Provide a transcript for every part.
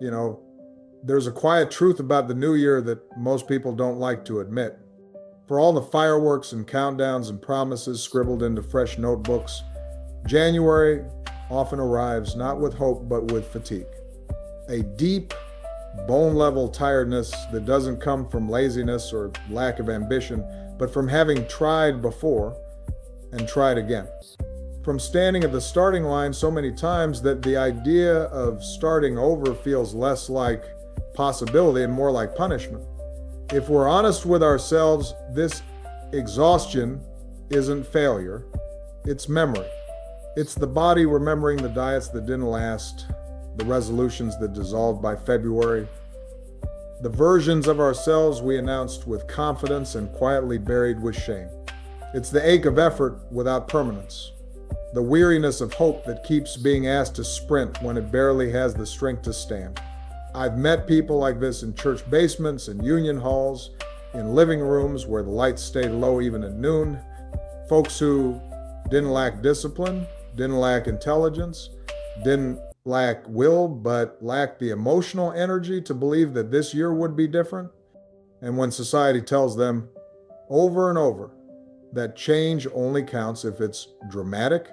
You know, there's a quiet truth about the new year that most people don't like to admit. For all the fireworks and countdowns and promises scribbled into fresh notebooks, January often arrives not with hope but with fatigue. A deep, bone level tiredness that doesn't come from laziness or lack of ambition, but from having tried before and tried again. From standing at the starting line so many times that the idea of starting over feels less like possibility and more like punishment. If we're honest with ourselves, this exhaustion isn't failure, it's memory. It's the body remembering the diets that didn't last, the resolutions that dissolved by February, the versions of ourselves we announced with confidence and quietly buried with shame. It's the ache of effort without permanence, the weariness of hope that keeps being asked to sprint when it barely has the strength to stand. I've met people like this in church basements, in union halls, in living rooms where the lights stayed low even at noon, folks who didn't lack discipline, didn't lack intelligence, didn't lack will, but lacked the emotional energy to believe that this year would be different. And when society tells them over and over that change only counts if it's dramatic,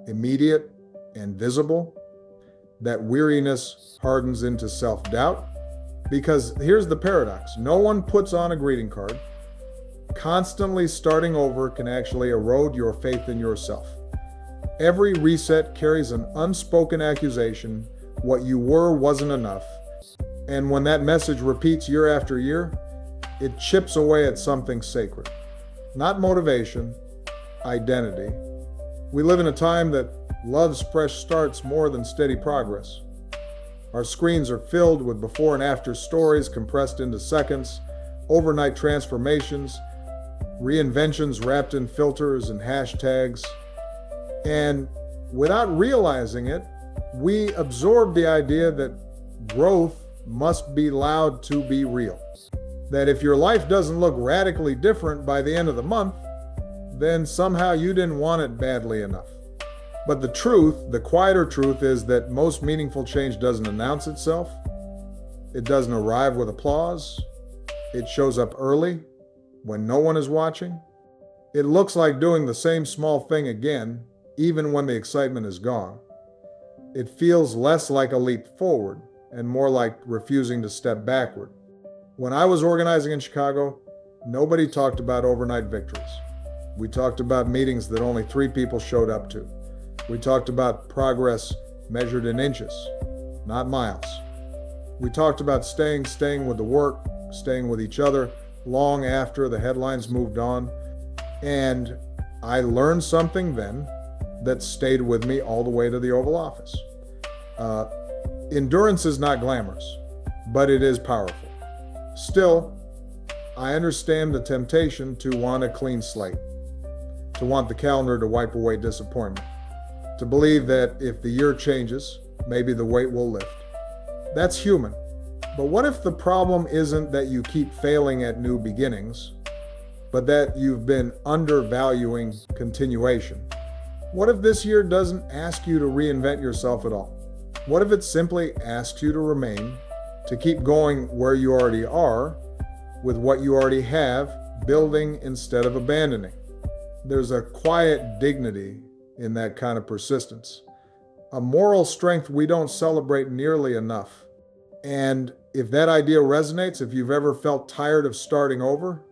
immediate, and visible, that weariness hardens into self-doubt. Because here's the paradox: no one puts on a greeting card. Constantly starting over can actually erode your faith in yourself. Every reset carries an unspoken accusation what you were wasn't enough. And when that message repeats year after year, it chips away at something sacred. Not motivation, identity. We live in a time that loves fresh starts more than steady progress. Our screens are filled with before and after stories compressed into seconds, overnight transformations, reinventions wrapped in filters and hashtags. And without realizing it, we absorb the idea that growth must be loud to be real. That if your life doesn't look radically different by the end of the month, then somehow you didn't want it badly enough. But the truth, the quieter truth, is that most meaningful change doesn't announce itself. It doesn't arrive with applause. It shows up early, when no one is watching. It looks like doing the same small thing again, even when the excitement is gone. It feels less like a leap forward and more like refusing to step backward. When I was organizing in Chicago, nobody talked about overnight victories. We talked about meetings that only 3 people showed up to. We talked about progress measured in inches, not miles. We talked about staying with the work, staying with each other long after the headlines moved on. And I learned something then that stayed with me all the way to the Oval Office. Endurance is not glamorous, but it is powerful. Still, I understand the temptation to want a clean slate, to want the calendar to wipe away disappointment, to believe that if the year changes, maybe the weight will lift. That's human. But what if the problem isn't that you keep failing at new beginnings, but that you've been undervaluing continuation? What if this year doesn't ask you to reinvent yourself at all? What if it simply asks you to remain, to keep going where you already are, with what you already have, building instead of abandoning? There's a quiet dignity in that kind of persistence, a moral strength we don't celebrate nearly enough. And if that idea resonates, if you've ever felt tired of starting over,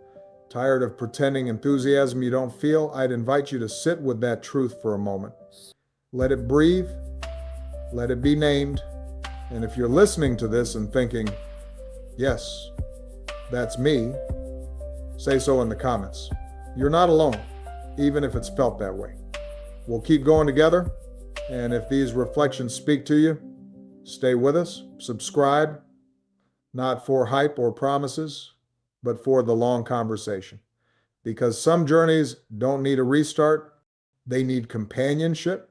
tired of pretending enthusiasm you don't feel, I'd invite you to sit with that truth for a moment. Let it breathe, let it be named, and if you're listening to this and thinking, yes, that's me, say so in the comments. You're not alone, even if it's felt that way. We'll keep going together, and if these reflections speak to you, stay with us, subscribe, not for hype or promises, but for the long conversation. Because some journeys don't need a restart, they need companionship,